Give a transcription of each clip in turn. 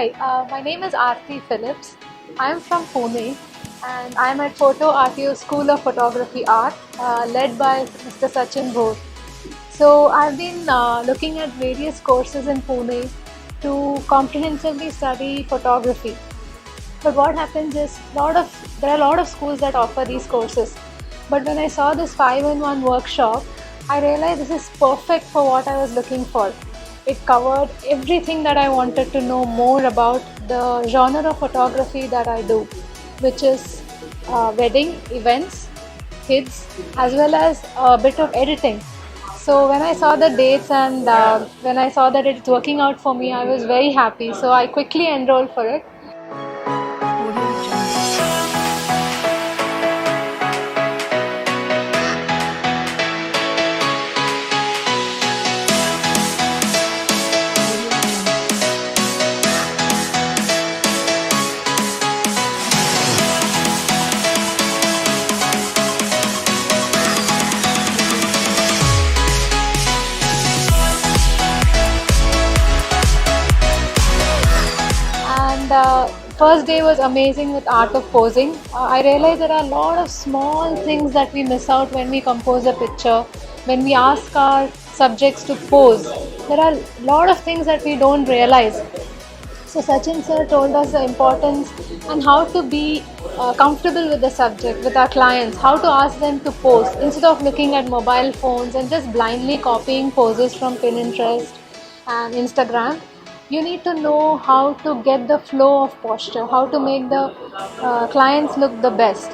Hi, my name is Aarti Phillips. I am from Pune and I am at Photo RTO School of Photography Art led by Mr. Sachin Bhor. So I've been looking at various courses in Pune to comprehensively study photography. But what happens is there are a lot of schools that offer these courses. But when I saw this 5-in-1 workshop, I realized this is perfect for what I was looking for. It covered everything that I wanted to know more about the genre of photography that I do, which is wedding, events, kids, as well as a bit of editing. So when I saw the dates and when I saw that it's working out for me, I was very happy. So I quickly enrolled for it. And first day was amazing with art of posing. I realized there are a lot of small things that we miss out when we compose a picture. When we ask our subjects to pose, there are a lot of things that we don't realize. So Sachin sir told us the importance and how to be comfortable with the subject, with our clients, how to ask them to pose instead of looking at mobile phones and just blindly copying poses from Pinterest and Instagram. You need to know how to get the flow of posture, how to make the clients look the best.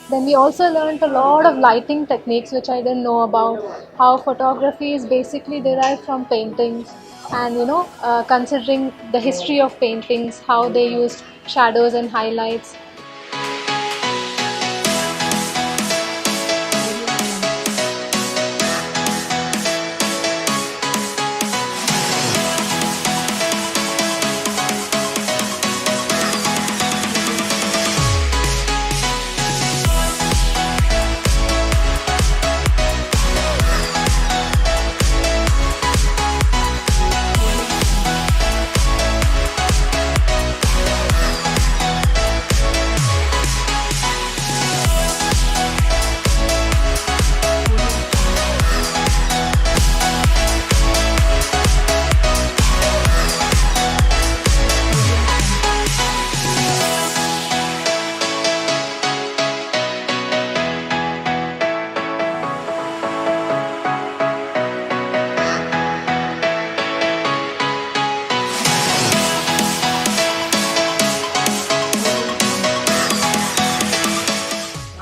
Then we also learned a lot of lighting techniques which I didn't know about. How photography is basically derived from paintings, and considering the history of paintings, how they used shadows and highlights.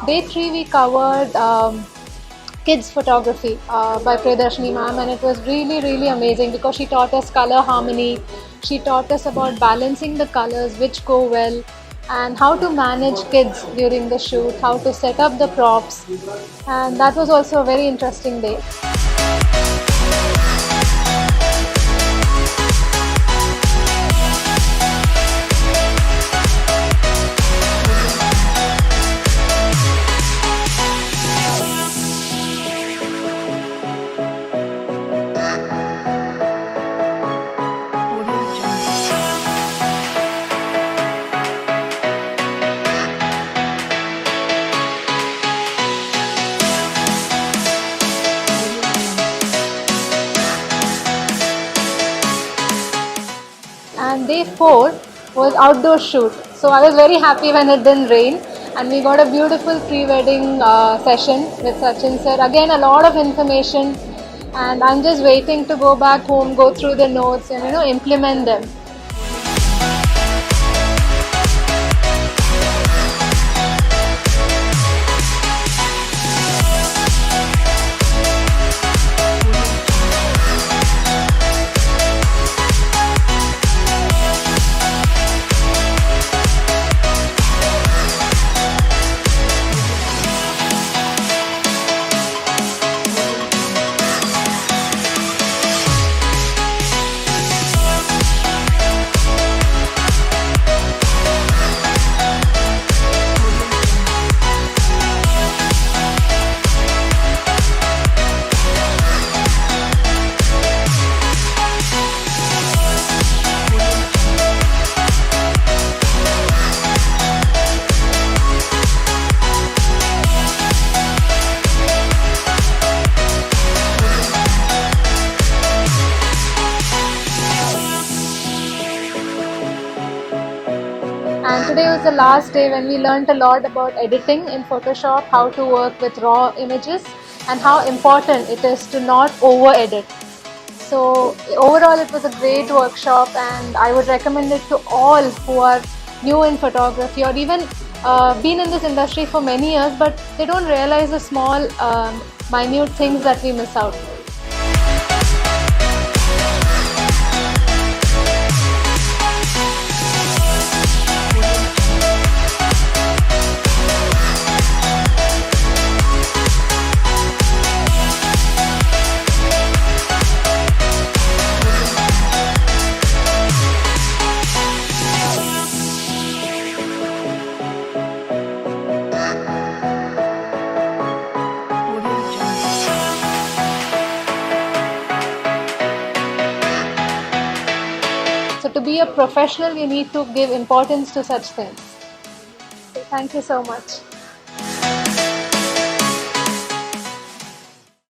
Day 3 we covered kids photography by Priyadarshini ma'am, and it was really amazing because she taught us color harmony. She taught us about balancing the colors which go well, and how to manage kids during the shoot, how to set up the props, and that was also a very interesting day. And day 4 was outdoor shoot. So I was very happy when it didn't rain, and we got a beautiful pre-wedding session with Sachin sir. Again, a lot of information, and I'm just waiting to go back home, go through the notes and implement them. And today was the last day when we learned a lot about editing in Photoshop, how to work with raw images, and how important it is to not over edit. So overall it was a great workshop, and I would recommend it to all who are new in photography or even been in this industry for many years, but they don't realize the small minute things that we miss out. So to be a professional, you need to give importance to such things. So thank you so much.